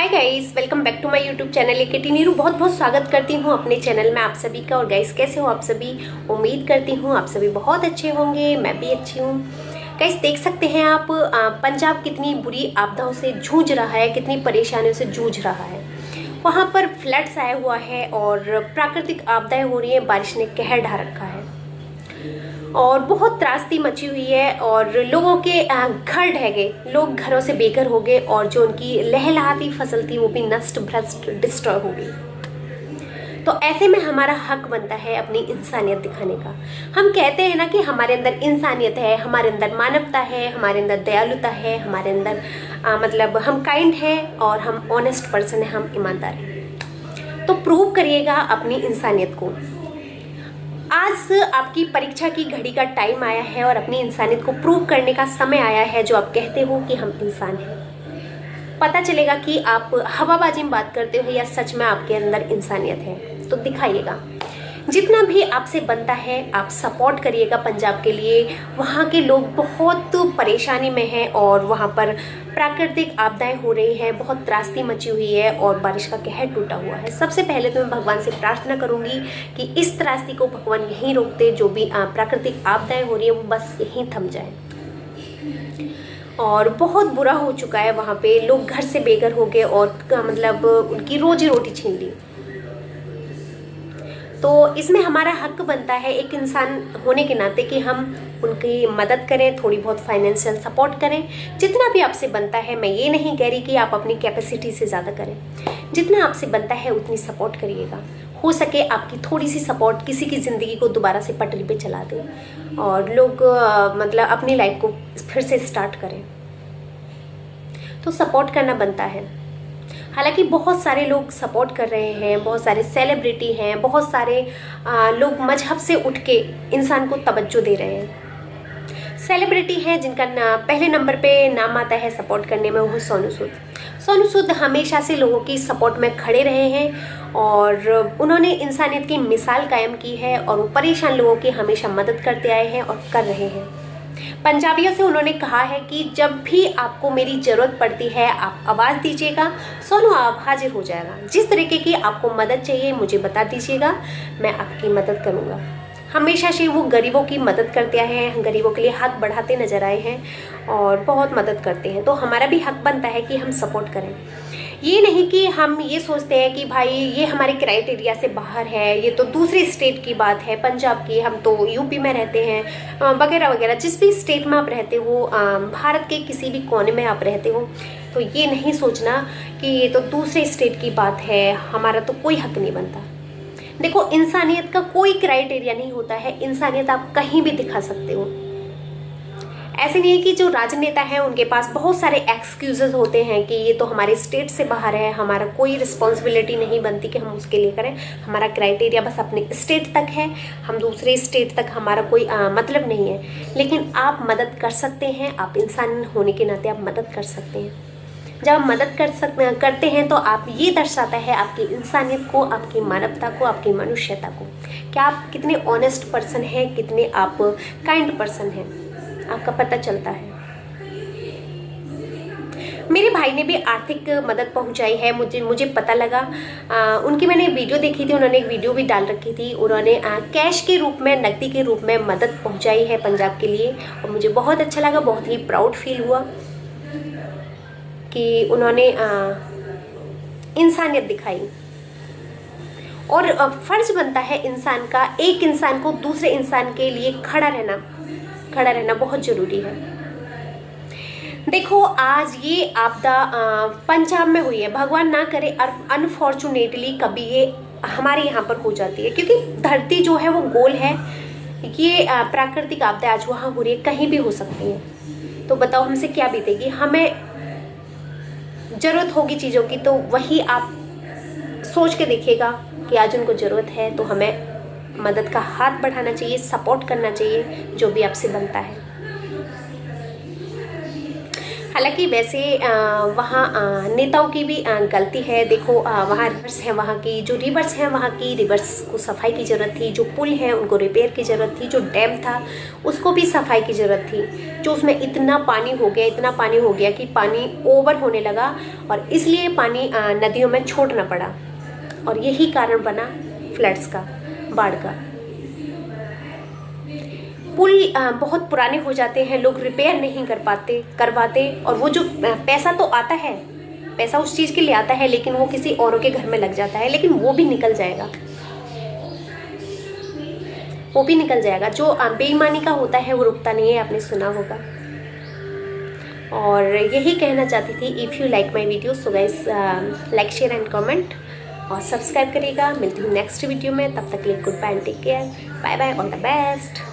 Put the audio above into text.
Hi guys, welcome back to my YouTube channel AKT Neeru. बहुत बहुत स्वागत करती हूँ अपने चैनल में आप सभी का। और गाइस, कैसे हो आप सभी? उम्मीद करती हूँ आप सभी बहुत अच्छे होंगे, मैं भी अच्छी हूँ। गाइस, देख सकते हैं आप पंजाब कितनी बुरी आपदाओं से जूझ रहा है, कितनी परेशानियों से जूझ रहा है। वहाँ पर फ्लड्स आया हुआ है और प्राकृतिक आपदाएं हो रही हैं, बारिश ने कहर ढा रखा है और बहुत त्रासदी मची हुई है और लोगों के घर ढह गए, लोग घरों से बेघर हो गए और जो उनकी लहलहाती फसल थी वो भी नष्ट भ्रष्ट डिस्ट्रॉय हो गई। तो ऐसे में हमारा हक बनता है अपनी इंसानियत दिखाने का। हम कहते हैं ना कि हमारे अंदर इंसानियत है, हमारे अंदर मानवता है, हमारे अंदर दयालुता है, हमारे अंदर मतलब हम काइंड हैं और हम ऑनेस्ट पर्सन हैं, हम ईमानदार हैं। तो प्रूव करिएगा अपनी इंसानियत को। आज आपकी परीक्षा की घड़ी का टाइम आया है और अपनी इंसानियत को प्रूव करने का समय आया है। जो आप कहते हो कि हम इंसान हैं, पता चलेगा कि आप हवाबाजी में बात करते हो या सच में आपके अंदर इंसानियत है। तो दिखाइएगा, जितना भी आपसे बनता है आप सपोर्ट करिएगा पंजाब के लिए। वहाँ के लोग बहुत परेशानी में हैं और वहाँ पर प्राकृतिक आपदाएं हो रही हैं, बहुत त्रासदी मची हुई है और बारिश का कहर टूटा हुआ है। सबसे पहले तो मैं भगवान से प्रार्थना करूंगी कि इस त्रासदी को भगवान यहीं रोक दे। जो भी प्राकृतिक आपदाएं हो रही है वो बस यहीं थम जाए। और बहुत बुरा हो चुका है, वहाँ पे लोग घर से बेघर हो गए और मतलब उनकी रोजी रोटी छीन ली। तो इसमें हमारा हक बनता है एक इंसान होने के नाते कि हम उनकी मदद करें, थोड़ी बहुत फाइनेंशियल सपोर्ट करें, जितना भी आपसे बनता है। मैं ये नहीं कह रही कि आप अपनी कैपेसिटी से ज़्यादा करें, जितना आपसे बनता है उतनी सपोर्ट करिएगा। हो सके आपकी थोड़ी सी सपोर्ट किसी की ज़िंदगी को दोबारा से पटरी पे चला दे और लोग मतलब अपनी लाइफ को फिर से स्टार्ट करें। तो सपोर्ट करना बनता है। हालांकि बहुत सारे लोग सपोर्ट कर रहे हैं, बहुत सारे सेलिब्रिटी हैं, बहुत सारे लोग मजहब से उठ के इंसान को तवज्जो दे रहे हैं। सेलिब्रिटी हैं जिनका पहले नंबर पे नाम आता है सपोर्ट करने में, वो सोनू सूद। सोनू सूद हमेशा से लोगों की सपोर्ट में खड़े रहे हैं और उन्होंने इंसानियत की मिसाल कायम की है और वो परेशान लोगों की हमेशा मदद करते आए हैं और कर रहे हैं। पंजाबियों से उन्होंने कहा है कि जब भी आपको मेरी ज़रूरत पड़ती है आप आवाज़ दीजिएगा, सोनू आप हाजिर हो जाएगा। जिस तरीके की आपको मदद चाहिए मुझे बता दीजिएगा, मैं आपकी मदद करूँगा। हमेशा से वो गरीबों की मदद करते आए हैं, गरीबों के लिए हाथ बढ़ाते नजर आए हैं और बहुत मदद करते हैं। तो हमारा भी हक बनता है कि हम सपोर्ट करें। ये नहीं कि हम ये सोचते हैं कि भाई ये हमारे क्राइटेरिया से बाहर है, ये तो दूसरे स्टेट की बात है, पंजाब की, हम तो यूपी में रहते हैं वगैरह वगैरह। जिस भी स्टेट में आप रहते हो, भारत के किसी भी कोने में आप रहते हो, तो ये नहीं सोचना कि ये तो दूसरे स्टेट की बात है, हमारा तो कोई हक नहीं बनता। देखो, इंसानियत का कोई क्राइटेरिया नहीं होता है, इंसानियत आप कहीं भी दिखा सकते हो। ऐसे नहीं है कि जो राजनेता हैं उनके पास बहुत सारे एक्सक्यूजेस होते हैं कि ये तो हमारे स्टेट से बाहर है, हमारा कोई रिस्पॉन्सिबिलिटी नहीं बनती कि हम उसके लिए करें, हमारा क्राइटेरिया बस अपने स्टेट तक है, हम दूसरे स्टेट तक हमारा कोई मतलब नहीं है। लेकिन आप मदद कर सकते हैं, आप इंसान होने के नाते आप मदद कर सकते हैं। जब आप मदद करते हैं तो आप ये दर्शाता है आपकी इंसानियत को, आपकी मानवता को, आपकी मनुष्यता को, कि आप कितने ऑनेस्ट पर्सन हैं, कितने आप काइंड पर्सन हैं, आपका पता चलता है। मेरे भाई ने भी आर्थिक मदद पहुंचाई है, मुझे पता लगा। उनकी मैंने वीडियो देखी थी, उन्होंने एक वीडियो भी डाल रखी थी। उन्होंने कैश के रूप में, नकदी के रूप में मदद पहुंचाई है पंजाब के लिए और मुझे बहुत अच्छा लगा, बहुत ही प्राउड फील हुआ कि उन्होंने इंसानियत दिखाई। और फर्ज बनता है इंसान का, एक इंसान को दूसरे इंसान के लिए खड़ा रहना बहुत ज़रूरी है। देखो, आज ये आपदा पंजाब में हुई है, भगवान ना करे अनफॉर्चुनेटली कभी ये हमारे यहाँ पर हो जाती है, क्योंकि धरती जो है वो गोल है। ये प्राकृतिक आपदा आज वहाँ हो रही है, कहीं भी हो सकती है। तो बताओ हमसे क्या बीतेगी? हमें ज़रूरत होगी चीज़ों की, तो वही आप सोच के देखिएगा कि आज उनको ज़रूरत है, तो हमें मदद का हाथ बढ़ाना चाहिए, सपोर्ट करना चाहिए जो भी आपसे बनता है। हालांकि वैसे वहाँ नेताओं की भी गलती है। देखो वहाँ रिवर्स है, वहाँ की जो रिवर्स हैं वहाँ की रिवर्स को सफाई की ज़रूरत थी, जो पुल है उनको रिपेयर की ज़रूरत थी, जो डैम था उसको भी सफाई की ज़रूरत थी। जो उसमें इतना पानी हो गया, इतना पानी हो गया कि पानी ओवर होने लगा और इसलिए पानी नदियों में छोड़ना पड़ा और यही कारण बना फ्लड्स का, बाढ़ का। पुल बहुत पुराने हो जाते हैं, लोग रिपेयर नहीं करवाते और वो जो पैसा तो आता है, पैसा उस चीज़ के लिए आता है, लेकिन वो किसी औरों के घर में लग जाता है, लेकिन वो भी निकल जाएगा, वो भी निकल जाएगा। जो बेईमानी का होता है वो रुकता नहीं है, आपने सुना होगा। और यही कहना चाहती थी। If you like my video so guys like share and comment और सब्सक्राइब करिएगा। मिलती हूँ नेक्स्ट वीडियो में, तब तक के लिए good bye and take care, bye bye, all the best.